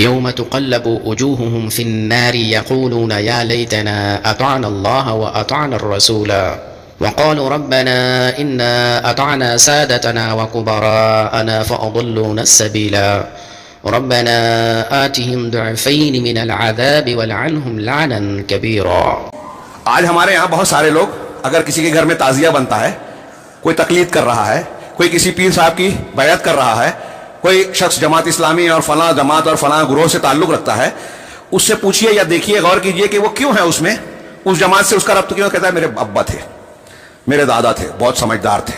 يوم تقلب وجوههم في النار يقولون يا ليتنا أطعنا الله وأطعنا الرسول وقالوا ربنا إنا أطعنا سادتنا وكبراءنا فأضلونا السبيلا ربنا آتهم ضعفين من العذاب والعنهم لعنا كبيرا۔ آج ہمارے یہاں بہت سارے لوگ اگر کسی کے گھر میں تعزیہ بنتا ہے، کوئی تقلید کر رہا ہے، کوئی کسی پیر صاحب کی بیعت کر رہا ہے، کوئی شخص جماعت اسلامی اور فلاں جماعت اور فلاں گروہ سے تعلق رکھتا ہے، اس سے پوچھئے یا دیکھیے، غور کیجئے کہ وہ کیوں ہے اس میں، اس جماعت سے اس کا ربط کیوں؟ کہتا ہے میرے ابا تھے، میرے دادا تھے، بہت سمجھدار تھے۔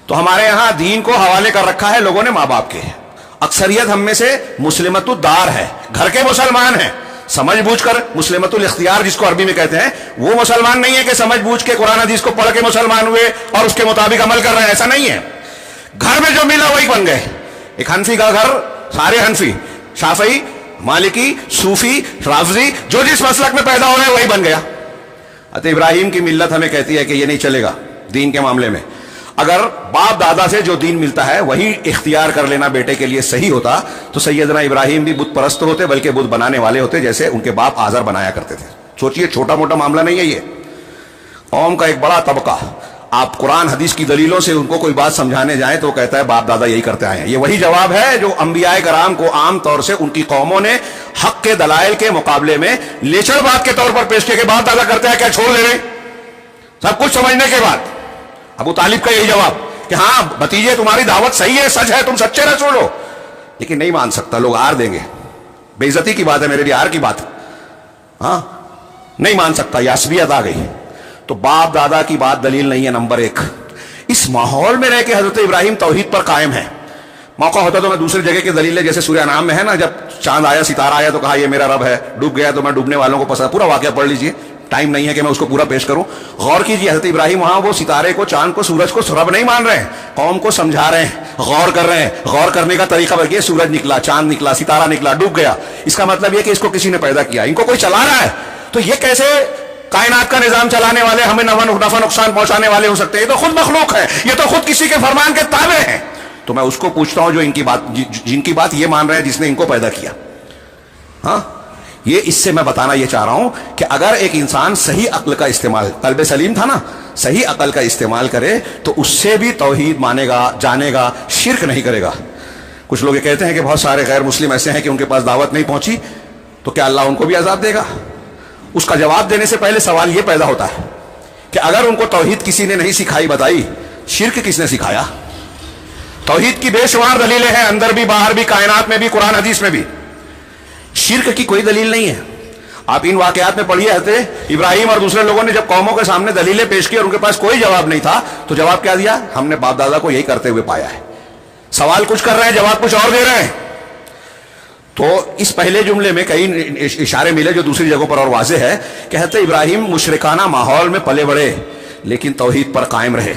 تو ہمارے یہاں دین کو حوالے کر رکھا ہے لوگوں نے ماں باپ کے۔ اکثریت ہم میں سے مسلمت الدار ہے، گھر کے مسلمان ہیں، سمجھ بوجھ کر مسلمت الاختیار جس کو عربی میں کہتے ہیں، وہ مسلمان نہیں ہے کہ سمجھ بوجھ کے قرآن حدیث کو پڑھ کے مسلمان ہوئے اور اس کے مطابق عمل کر رہے ہیں، ایسا نہیں ہے۔ گھر میں جو ملا وہی بن گئے۔ ایک حنفی کا گھر، سارے حنفی، شافعی، مالکی، صوفی، رافضی، جو جس مسلک میں پیدا ہو رہے وہی بن گیا۔ حضرت ابراہیم کی ملت ہمیں کہتی ہے کہ یہ نہیں چلے گا دین کے معاملے میں۔ اگر باپ دادا سے جو دین ملتا ہے وہی اختیار کر لینا بیٹے کے لیے صحیح ہوتا تو سیدنا ابراہیم بھی بت پرست ہوتے، بلکہ بت بنانے والے ہوتے جیسے ان کے باپ آزر بنایا کرتے تھے۔ سوچئے، چھوٹا موٹا معاملہ نہیں ہے یہ۔ قوم کا ایک بڑا طبقہ، آپ قرآن حدیث کی دلیلوں سے ان کو کوئی بات سمجھانے جائیں تو وہ کہتا ہے باپ دادا یہی کرتے آئے ہیں۔ یہ وہی جواب ہے جو انبیاء کرام کو عام طور سے ان کی قوموں نے حق کے دلائل کے مقابلے میں لیچڑ بات کے طور پر پیش کیا کہ باپ دادا کرتے ہیں، کیا چھوڑ دے رہے؟ سب کچھ سمجھنے کے بعد ابو طالب کا یہی جواب کہ ہاں بھتیجے تمہاری دعوت صحیح ہے، سچ ہے، تم سچے نہ چھوڑو، لیکن نہیں مان سکتا، لوگ آر دیں گے، بے عزتی کی بات ہے، میرے لیے آر کی بات، ہاں نہیں مان سکتا، یہ عصبیت آ گئی۔ تو باپ دادا کی بات دلیل نہیں ہے نمبر ایک۔ اس ماحول میں رہ کے حضرت ابراہیم توحید پر قائم ہے۔ موقع ہوتا تو میں دوسری جگہ کی دلیل جیسے سورہ انعام میں ہے نا، جب چاند آیا، ستارہ آیا تو کہا یہ میرا رب ہے، ڈوب گیا تو میں ڈوبنے والوں کو پسند، پورا واقعہ پڑھ لیجئے، ٹائم نہیں ہے کہ میں اس کو پورا پیش کروں۔ غور کیجئے، حضرت ابراہیم وہاں وہ ستارے کو، چاند کو، سورج کو رب نہیں مان رہے ہیں، قوم کو سمجھا رہے ہیں، غور کر رہے ہیں۔ غور کرنے کا طریقہ بلکہ سورج نکلا، چاند نکلا، ستارہ نکلا، ڈوب گیا، اس کا مطلب یہ کہ اس کو کسی نے پیدا کیا، ان کو کوئی چلا رہا ہے۔ تو یہ کیسے کائنات کا نظام چلانے والے، ہمیں نفع نقصان پہنچانے والے ہو سکتے ہیں؟ یہ تو خود مخلوق ہے، یہ تو خود کسی کے فرمان کے تابع ہیں۔ تو میں اس کو پوچھتا ہوں جو ان کی بات، جن کی بات یہ مان رہے ہیں جس نے ان کو پیدا کیا۔ ہاں، یہ اس سے میں بتانا یہ چاہ رہا ہوں کہ اگر ایک انسان صحیح عقل کا استعمال، قلب سلیم تھا نا، صحیح عقل کا استعمال کرے تو اس سے بھی توحید مانے گا، جانے گا، شرک نہیں کرے گا۔ کچھ لوگ یہ کہتے ہیں کہ بہت سارے غیر مسلم ایسے ہیں کہ ان کے پاس دعوت نہیں پہنچی تو کیا اللہ ان کو بھی عذاب دے گا؟ اس کا جواب دینے سے پہلے سوال یہ پیدا ہوتا ہے کہ اگر ان کو توحید کسی نے نہیں سکھائی، بتائی، شرک کس نے سکھایا؟ توحید کی بے شمار دلیلیں ہیں، اندر بھی باہر بھی، کائنات میں بھی، قرآن حدیث میں بھی۔ شرک کی کوئی دلیل نہیں ہے۔ آپ ان واقعات میں پڑھیے، حضرت ابراہیم اور دوسرے لوگوں نے جب قوموں کے سامنے دلیلیں پیش کی اور ان کے پاس کوئی جواب نہیں تھا تو جواب کیا دیا؟ ہم نے باپ دادا کو یہی کرتے ہوئے پایا ہے۔ سوال کچھ کر رہے ہیں، جواب کچھ اور دے رہے ہیں۔ تو اس پہلے جملے میں کئی اشارے ملے جو دوسری جگہوں پر اور واضح ہے کہ حضرت ابراہیم مشرکانہ ماحول میں پلے بڑھے لیکن توحید پر قائم رہے،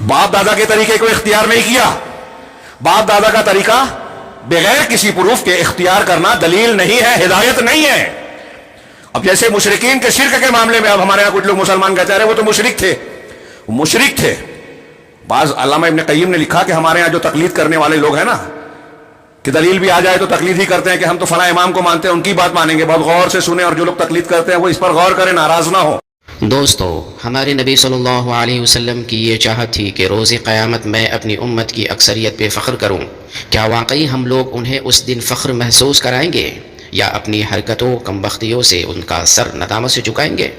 باپ دادا کے طریقے کو اختیار نہیں کیا۔ باپ دادا کا طریقہ بغیر کسی پروف کے اختیار کرنا دلیل نہیں ہے، ہدایت نہیں ہے۔ اب جیسے مشرکین کے شرک کے معاملے میں اب ہمارے یہاں کچھ لوگ مسلمان کہتے ہیں وہ تو مشرک تھے، وہ مشرک تھے۔ بعض علامہ ابن قیم نے لکھا کہ ہمارے یہاں جو تقلید کرنے والے لوگ ہیں نا، کہ دلیل بھی آ جائے تو تقلید ہی کرتے ہیں کہ ہم تو فلاں امام کو مانتے ہیں، ان کی بات مانیں گے۔ بہت غور سے سنیں اور جو لوگ تقلید کرتے ہیں وہ اس پر غور کریں، ناراض نہ ہو۔ دوستو، ہمارے نبی صلی اللہ علیہ وسلم کی یہ چاہت تھی کہ روز قیامت میں اپنی امت کی اکثریت پہ فخر کروں۔ کیا واقعی ہم لوگ انہیں اس دن فخر محسوس کرائیں گے یا اپنی حرکتوں کم بختیوں سے ان کا سر ندامت سے جھکائیں گے؟